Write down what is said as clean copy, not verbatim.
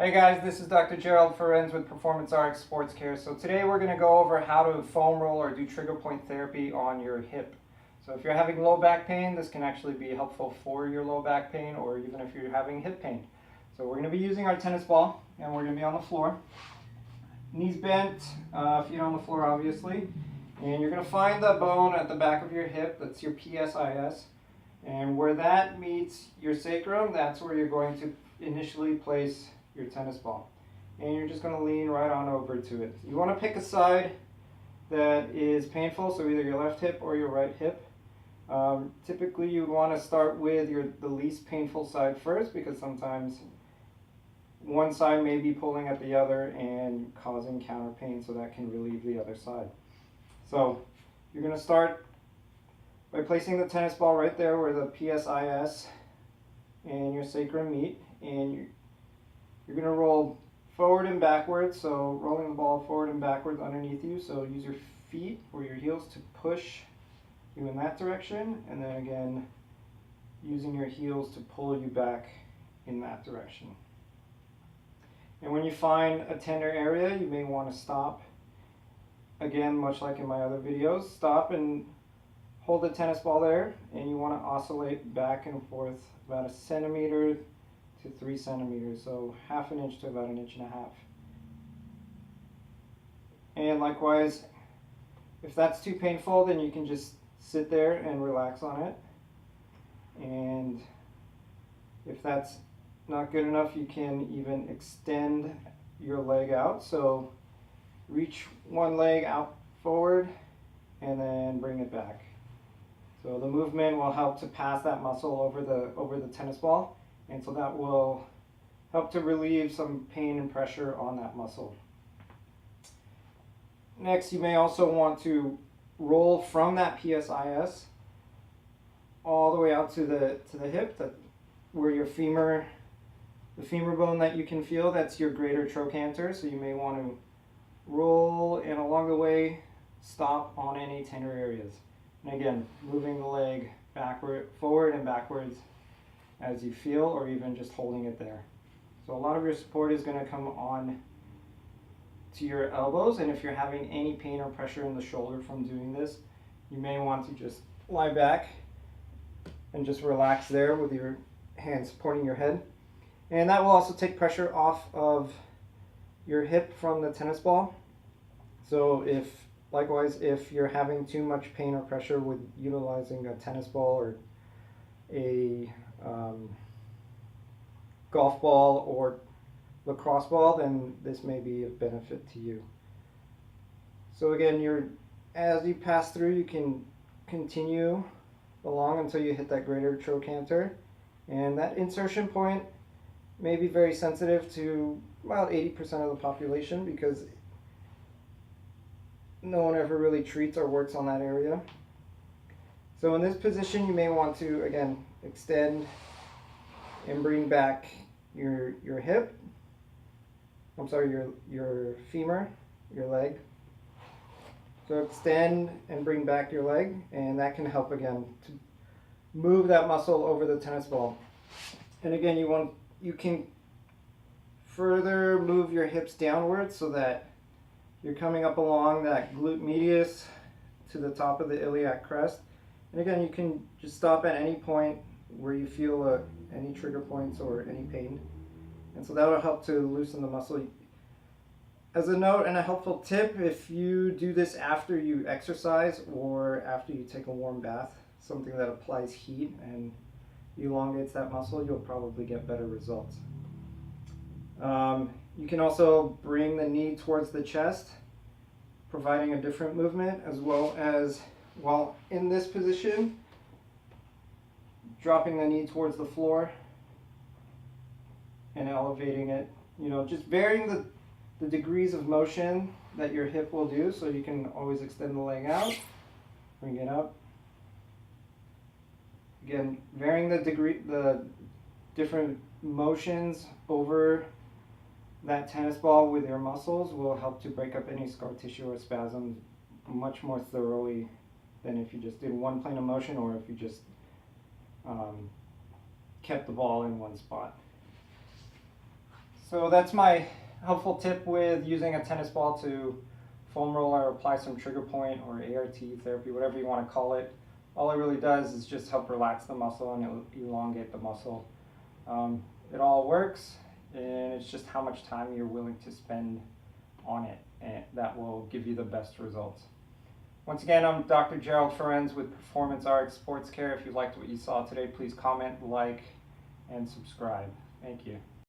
Hey guys, this is Dr. Gerald Ferenz with Performance RX Sports Care. So today we're going to go over how to foam roll or do trigger point therapy on your hip. So if you're having low back pain, this can actually be helpful for your low back pain, or even if you're having hip pain. So we're going to be using our tennis ball, and we're going to be on the floor. Knees bent, feet on the floor obviously. And you're going to find the bone at the back of your hip, that's your PSIS. And where that meets your sacrum, that's where you're going to initially place your tennis ball. And you're just going to lean right on over to it. You want to pick a side that is painful, so either your left hip or your right hip. Typically you want to start with the least painful side first, because sometimes one side may be pulling at the other and causing counter pain, so that can relieve the other side. So you're going to start by placing the tennis ball right there where the PSIS and your sacrum meet, and you're going to roll forward and backwards, so rolling the ball forward and backwards underneath you. So use your feet or your heels to push you in that direction, and then again using your heels to pull you back in that direction. And when you find a tender area, you may want to stop. Again, much like in my other videos, stop and hold the tennis ball there, and you want to oscillate back and forth about 1 centimeter to 3 centimeters, so 1/2 inch to about 1.5 inches. And likewise, if that's too painful, then you can just sit there and relax on it. And if that's not good enough, you can even extend your leg out. So reach one leg out forward and then bring it back. So the movement will help to pass that muscle over the tennis ball, and so that will help to relieve some pain and pressure on that muscle. Next, you may also want to roll from that PSIS all the way out to the hip, where your femur, the femur bone that you can feel, that's your greater trochanter. So you may want to roll, and along the way stop on any tender areas. And again, moving the leg forward and backwards as you feel, or even just holding it there. So a lot of your support is going to come on to your elbows, and if you're having any pain or pressure in the shoulder from doing this, you may want to just lie back and just relax there with your hands supporting your head. And that will also take pressure off of your hip from the tennis ball. So likewise, if you're having too much pain or pressure with utilizing a tennis ball or a golf ball or lacrosse ball, then this may be of benefit to you. So again, as you pass through, you can continue along until you hit that greater trochanter, and that insertion point may be very sensitive to about 80% of the population, because no one ever really treats or works on that area. So in this position, you may want to, again, extend and bring back your hip. I'm sorry, your femur, your leg. So extend and bring back your leg, and that can help again to move that muscle over the tennis ball. And again, you can further move your hips downwards so that you're coming up along that glute medius to the top of the iliac crest. And again, you can just stop at any point where you feel any trigger points or any pain. And so that will help to loosen the muscle. As a note and a helpful tip, if you do this after you exercise or after you take a warm bath, something that applies heat and elongates that muscle, you'll probably get better results. You can also bring the knee towards the chest, providing a different movement, as well as, while in this position, dropping the knee towards the floor and elevating it. Just varying the degrees of motion that your hip will do, so you can always extend the leg out, bring it up. Again, varying the different motions over that tennis ball with your muscles will help to break up any scar tissue or spasms much more thoroughly than if you just did one plane of motion, or if you just kept the ball in one spot. So that's my helpful tip with using a tennis ball to foam roll or apply some trigger point or ART therapy, whatever you want to call it. All it really does is just help relax the muscle and it'll elongate the muscle. It all works, and it's just how much time you're willing to spend on it, and that will give you the best results. Once again, I'm Dr. Gerald Ferenz with Performance RX Sports Care. If you liked what you saw today, please comment, like, and subscribe. Thank you.